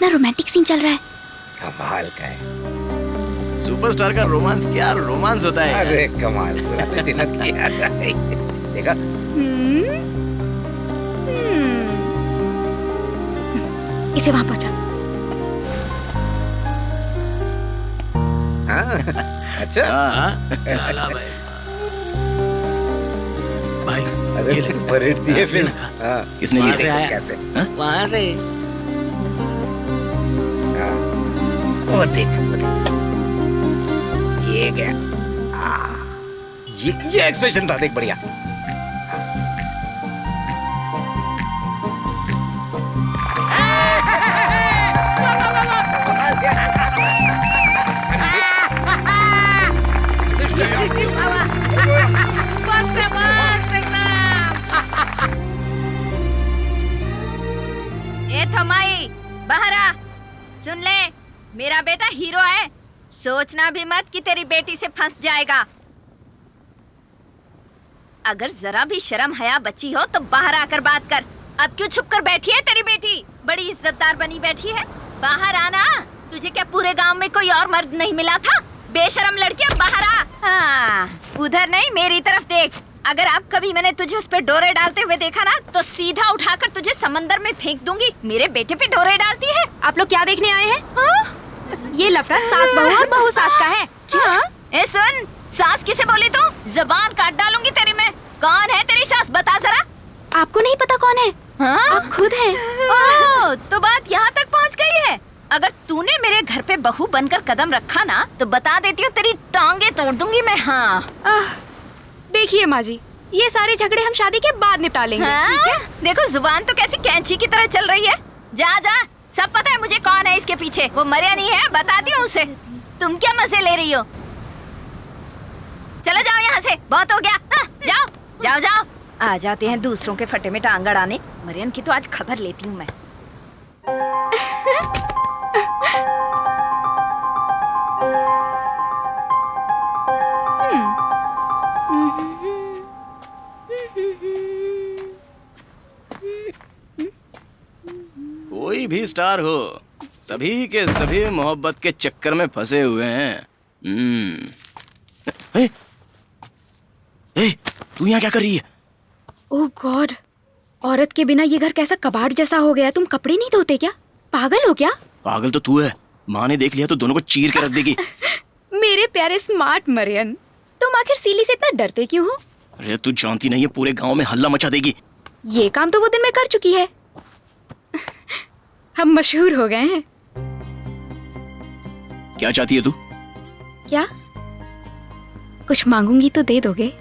कितना romantic scene चल रहा है। कमाल का है। सुपरस्टार का रोमांस क्या रोमांस होता है। अरे कमाल, पुराने दिनों की याद आई। देखा? इसे वहां पहुंचा। अच्छा। भाई अरे सुपर हिट थी ये फिल्म। किसने वहाँ ली? से आया? कैसे? वहाँ से। वो देख, वो देख। ये गया। ये एक्सप्रेशन था, देख बढ़िया। ए थमाई, बाहर आ। सुन ले, मेरा बेटा हीरो है। सोचना भी मत कि तेरी बेटी से फंस जाएगा। अगर जरा भी शर्म हया बची हो तो बाहर आकर बात कर। अब क्यों छुप कर बैठी है तेरी बेटी? बड़ी इज्जतदार बनी बैठी है। बाहर आना। तुझे क्या पूरे गांव में कोई और मर्द नहीं मिला था? बेशरम लड़की, बाहर आ। हाँ, उधर नहीं, मेरी तरफ देख। अगर अब कभी मैंने तुझे उस पे डोरे डालते हुए देखा ना तो सीधा उठाकर तुझे समंदर में फेंक दूंगी। मेरे बेटे पे डोरे डालती है। आप लोग क्या देखने आए हैं? ये लफड़ा सास बहू और बहू सास का है। क्या? ए सुन, सास किसे बोली तू? जबान काट डालूंगी तेरी मैं। कौन है तेरी सास, बता जरा। आपको नहीं पता कौन है? हाँ? आप खुद हैं। ओह, तो बात यहाँ तक पहुँच गई है। अगर तूने मेरे घर पे बहू बनकर कदम रखा ना तो बता देती हूँ तेरी टांगे तोड़ दूंगी मैं। हाँ, देखिए माँ जी, ये सारे झगड़े हम शादी के बाद निपटा लेंगे। हाँ? ठीक है? देखो जुबान तो कैसी कैंची की तरह चल रही है। जा जा, सब पता है मुझे कौन है इसके पीछे। वो मरिया नहीं है, बताती हूँ उसे। तुम क्या मजे ले रही हो? चलो जाओ यहाँ से, बहुत हो गया। हाँ, जाओ जाओ जाओ। आ जाते हैं दूसरों के फटे में टांग अड़ाने। मरियन की तो आज खबर लेती हूँ मैं। कोई भी स्टार हो, सभी के सभी मोहब्बत के चक्कर में फंसे हुए हैं। तू यहाँ क्या कर रही है? ओह गॉड, औरत के बिना ये घर कैसा कबाड़ जैसा हो गया। तुम कपड़े नहीं धोते क्या? पागल हो क्या? पागल तो तू है। माँ ने देख लिया तो दोनों को चीर के रख देगी। मेरे प्यारे स्मार्ट मरियन, तुम आखिर सीली से इतना डरते क्यों हो? अरे तू जानती नहीं है, पूरे गांव में हल्ला मचा देगी। ये काम तो वो दिन में कर चुकी है। हम मशहूर हो गए हैं। क्या चाहती है तू? क्या? कुछ मांगूंगी तो दे दोगे?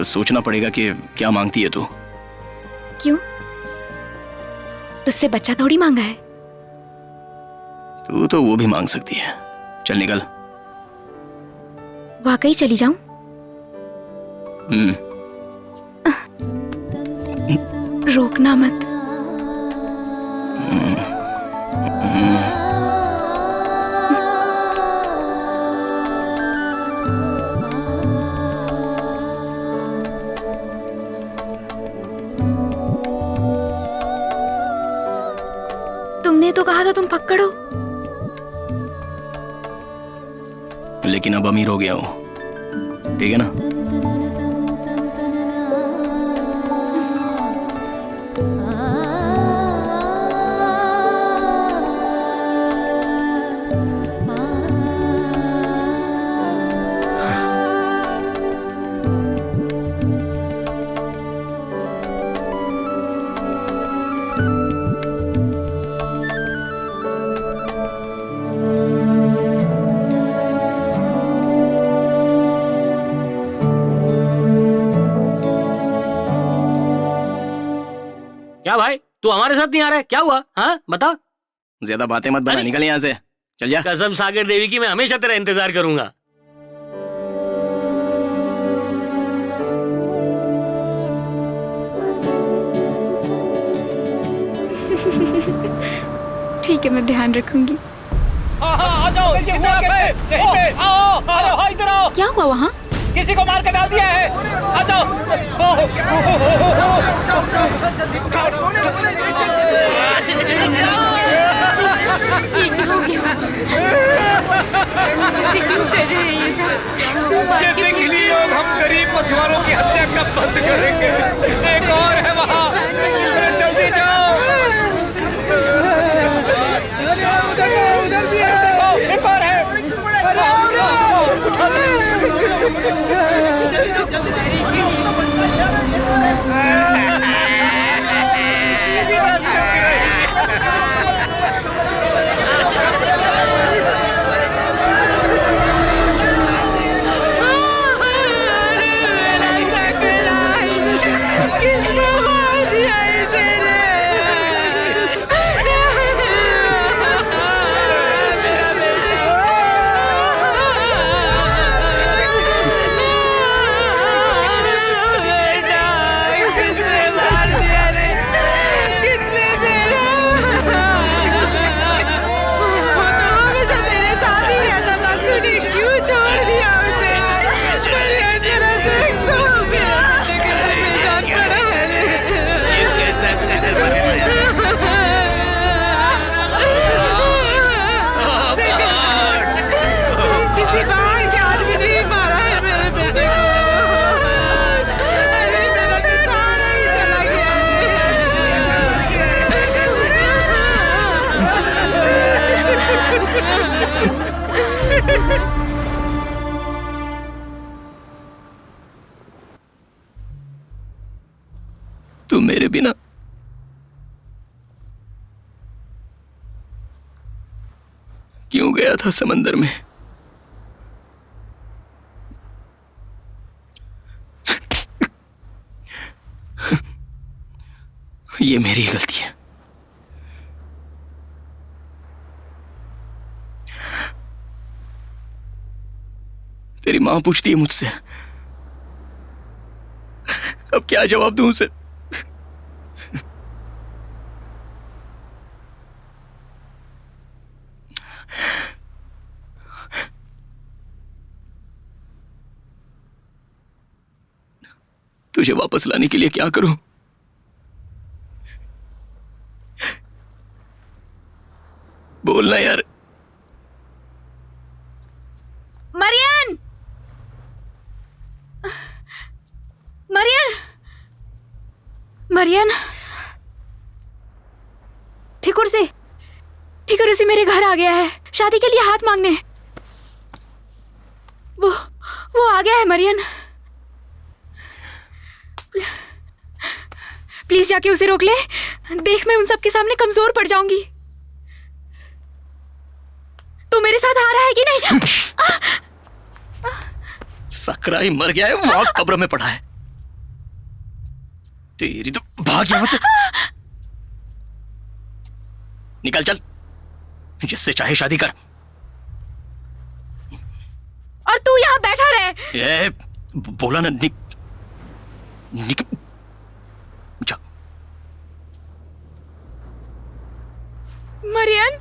सोचना पड़ेगा कि क्या मांगती है तू। क्यों? तुझसे बच्चा थोड़ी मांगा है। तू तो वो भी मांग सकती है। चल निकल। वाकई चली जाऊं? रोकना मत। तुमने तो कहा था तुम पक्कड़ हो। लेकिन अब अमीर हो गया हूं, ठीक है ना? क्या भाई, तू हमारे साथ नहीं आ रहा है? क्या हुआ? हाँ बता। ज्यादा बातें मत बना, निकल यहाँ से। चल जा। कसम सागर देवी की, मैं हमेशा तेरा इंतजार करूंगा। ठीक है, मैं ध्यान रखूंगी। आ जाओ, इसी तरफ पे, यहीं पे। आओ, इधर आओ। क्या हुआ वहाँ? किस किसी को मार के डाल दिया है। आ जाओ। जैसे गिली लोग हम गरीब मछुआरों की हत्या कब बंद करेंगे? एक और है वहाँ, जल्दी जाओ। उधर भी है, एक और है। तू मेरे बिना क्यों गया था समंदर में? ये मेरी गलती है। तेरी मां पूछती है मुझसे, अब क्या जवाब दूं उसे? तुझे वापस लाने के लिए क्या करूं? बोलना यार। मरियन, मरियन, मरियन, ठिकुर से मेरे घर आ गया है शादी के लिए हाथ मांगने। वो आ गया है मरियन। प्लीज जाके उसे रोक ले। देख, मैं उन सब के सामने कमजोर पड़ जाऊंगी। तू मेरे साथ आ रहा है कि नहीं? सकराई मर गया है, वहां कब्र में पड़ा है। तेरी तो भाग यहां से। निकल चल, जिससे चाहे शादी कर। और तू यहाँ बैठा रहे। ये बोला ना, निकल जा। मरियन,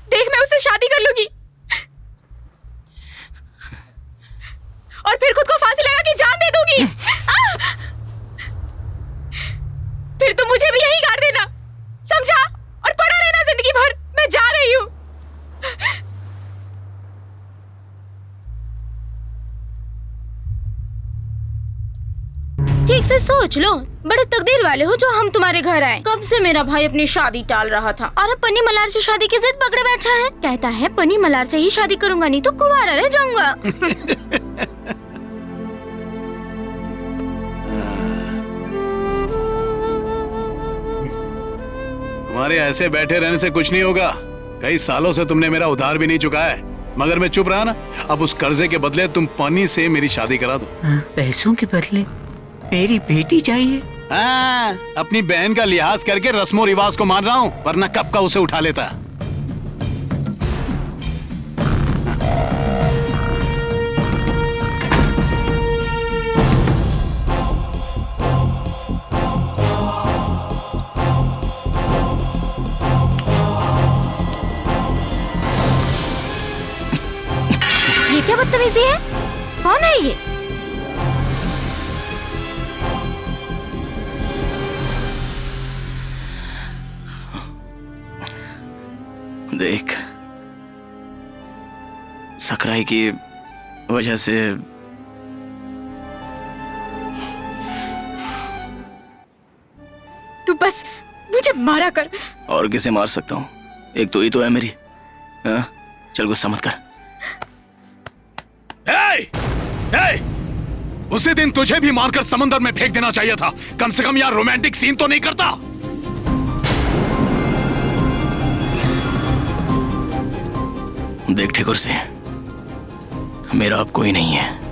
देख, मैं उससे शादी कर लूंगी और फिर खुद को फांसी लगा के जान दे दूंगी। फिर तुम मुझे भी यहीं गाड़ देना, समझा? और पड़ा रहना जिंदगी भर। मैं जा रही हूँ। ठीक से सोच लो, बड़े तकदीर वाले हो जो हम तुम्हारे घर आए। कब से मेरा भाई अपनी शादी टाल रहा था और अब पन्नी मलार से शादी की जिद पकड़े बैठा है। कहता है पन्नी मलार से ही शादी करूंगा, नहीं तो कुंवारा रह जाऊंगा। तुम्हारे ऐसे बैठे रहने से कुछ नहीं होगा। कई सालों से तुमने मेरा उधार भी नहीं चुकाया है, मगर मैं चुप रहा ना। अब उस कर्जे के बदले तुम पन्नी से मेरी शादी करा दो। पैसों के बदले मेरी बेटी चाहिए? हाँ, अपनी बहन का लिहाज करके रस्मों रिवाज को मान रहा हूँ, वरना कब का उसे उठा लेता। ये क्या बदतमीजी है? कौन है ये? देख, सकराई की वजह से तू बस मुझे मारा कर। और किसे मार सकता हूँ? एक तो ही तो है मेरी। हाँ? चल गुस्सा मत कर। उसी दिन तुझे भी मारकर समंदर में फेंक देना चाहिए था। कम से कम यार रोमांटिक सीन तो नहीं करता। देख ठेकुर से, मेरा अब कोई नहीं है।